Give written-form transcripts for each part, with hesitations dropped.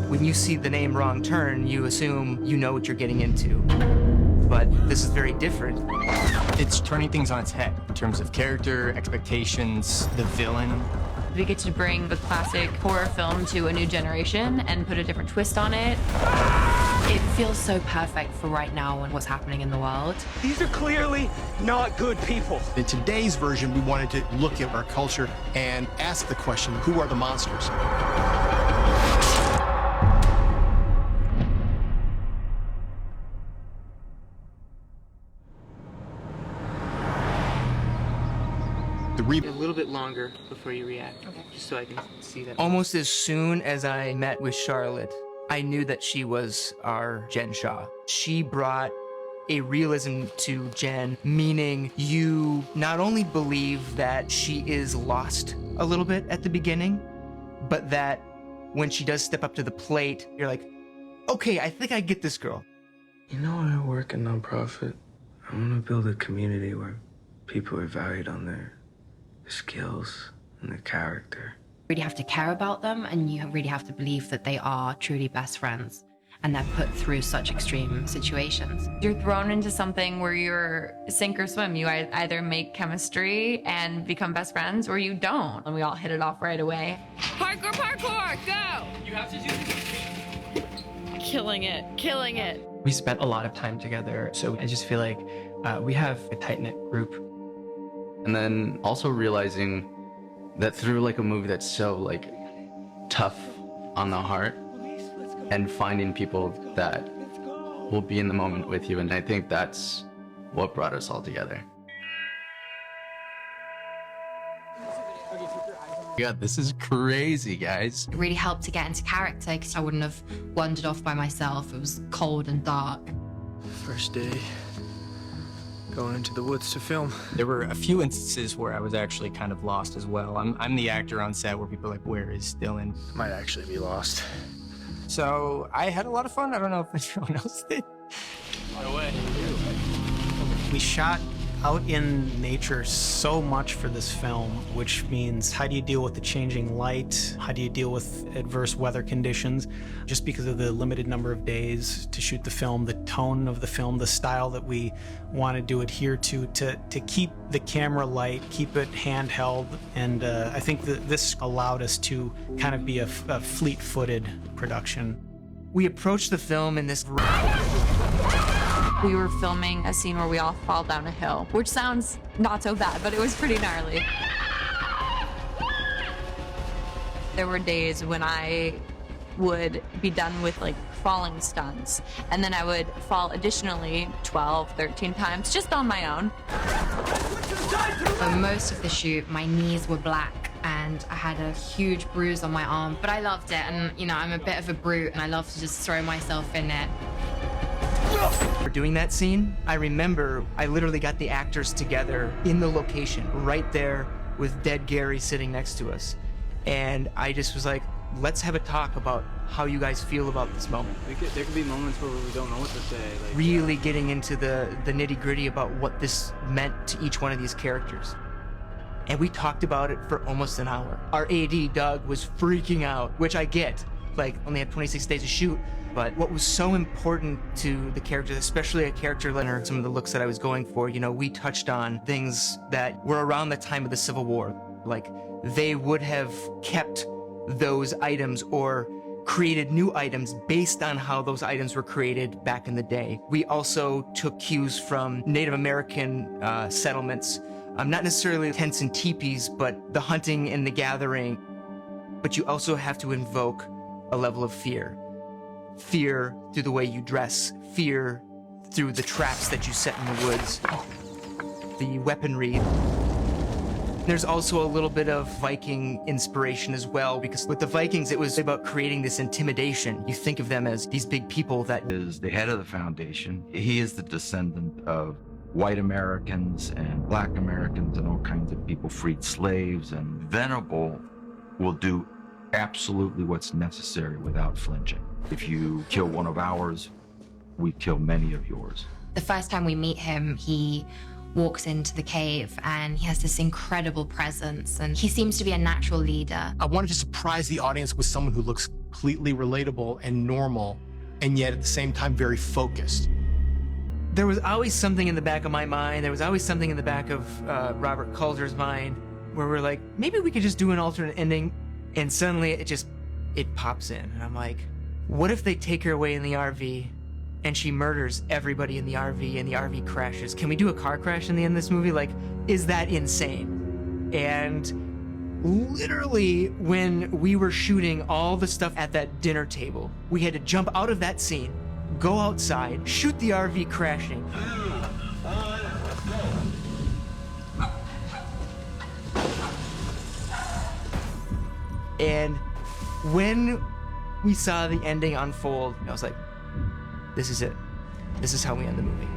When you see the name Wrong Turn, you assume you know what you're getting into. But this is very different. It's turning things on its head in terms of character, expectations, the villain. We get to bring the classic horror film to a new generation and put a different twist on it. It feels so perfect for right now and what's happening in the world. These are clearly not good people. In today's version, we wanted to look at our culture and ask the question, who are the monsters? A little bit longer before you react, okay, just so I can see that. Almost as soon as I met with Charlotte, I knew that she was our Jen Shaw. She brought a realism to Jen, meaning you not only believe that she is lost a little bit at the beginning, but that when she does step up to the plate, you're like, okay, I think I get this girl. You know, when I work in nonprofit, I want to build a community where people are valued on their skills and their character. You really have to care about them, and you really have to believe that they are truly best friends and they're put through such extreme situations. You're thrown into something where you're sink or swim. You either make chemistry and become best friends, or you don't. And we all hit it off right away. Parkour, parkour, go! You have to do this. Killing it, killing it. We spent a lot of time together, so I just feel like we have a tight-knit group. And then also realizing that through like a movie that's so like tough on the heart, and finding people that will be in the moment with you. And I think that's what brought us all together. God, this is crazy, guys. It really helped to get into character because I wouldn't have wandered off by myself. It was cold and dark. First day, going into the woods to film. There were a few instances where I was actually kind of lost as well. I'm the actor on set where people are like, where is Dylan? Might actually be lost. So I had a lot of fun. I don't know if anyone else did. No way. We shot out in nature so much for this film, which means how do you deal with the changing light? How do you deal with adverse weather conditions? Just because of the limited number of days to shoot the film, the tone of the film, the style that we wanted to adhere to keep the camera light, keep it handheld, and I think that this allowed us to kind of be a fleet-footed production. We approached the film in this... We were filming a scene where we all fall down a hill, which sounds not so bad, but it was pretty gnarly. There were days when I would be done with like falling stunts, and then I would fall additionally 12, 13 times just on my own. For most of the shoot, my knees were black and I had a huge bruise on my arm, but I loved it, and you know, I'm a bit of a brute and I love to just throw myself in it. For doing that scene, I remember I literally got the actors together in the location, right there with dead Gary sitting next to us. And I just was like, let's have a talk about how you guys feel about this moment. There could be moments where we don't know what to say. Like, really getting into the nitty-gritty about what this meant to each one of these characters. And we talked about it for almost an hour. Our AD, Doug, was freaking out, which I get. Like, only had 26 days to shoot. But what was so important to the characters, especially a character Leonard, some of the looks that I was going for, you know, we touched on things that were around the time of the Civil War. Like, they would have kept those items or created new items based on how those items were created back in the day. We also took cues from Native American settlements, not necessarily tents and teepees, but the hunting and the gathering. But you also have to invoke a level of fear. Fear through the way you dress, fear through the traps that you set in the woods, the weaponry. There's also a little bit of Viking inspiration as well, because with the Vikings, it was about creating this intimidation. You think of them as these big people that... is the head of the foundation. He is the descendant of white Americans and black Americans and all kinds of people, freed slaves, and Venable will do absolutely what's necessary without flinching. If you kill one of ours, we kill many of yours. The first time we meet him, he walks into the cave and he has this incredible presence and he seems to be a natural leader. I wanted to surprise the audience with someone who looks completely relatable and normal, and yet at the same time very focused. There was always something in the back of my mind, there was always something in the back of Robert Calder's mind, where we're like, maybe we could just do an alternate ending, and suddenly it pops in, and I'm like, what if they take her away in the RV, and she murders everybody in the RV, and the RV crashes? Can we do a car crash in the end of this movie? Like, is that insane? And literally, when we were shooting all the stuff at that dinner table, we had to jump out of that scene, go outside, shoot the RV crashing. And when we saw the ending unfold, I was like, this is it. This is how we end the movie.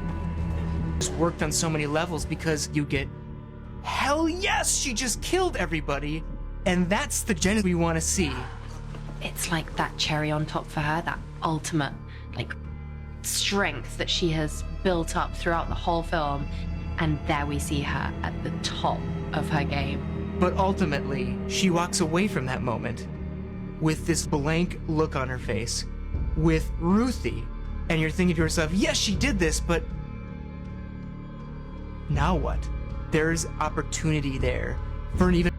Just worked on so many levels because you get, hell yes, she just killed everybody. And that's the Jen we want to see. It's like that cherry on top for her, that ultimate, like, strength that she has built up throughout the whole film. And there we see her at the top of her game. But ultimately, she walks away from that moment with this blank look on her face, with Ruthie. And you're thinking to yourself, yes, she did this, but now what? There's opportunity there for an even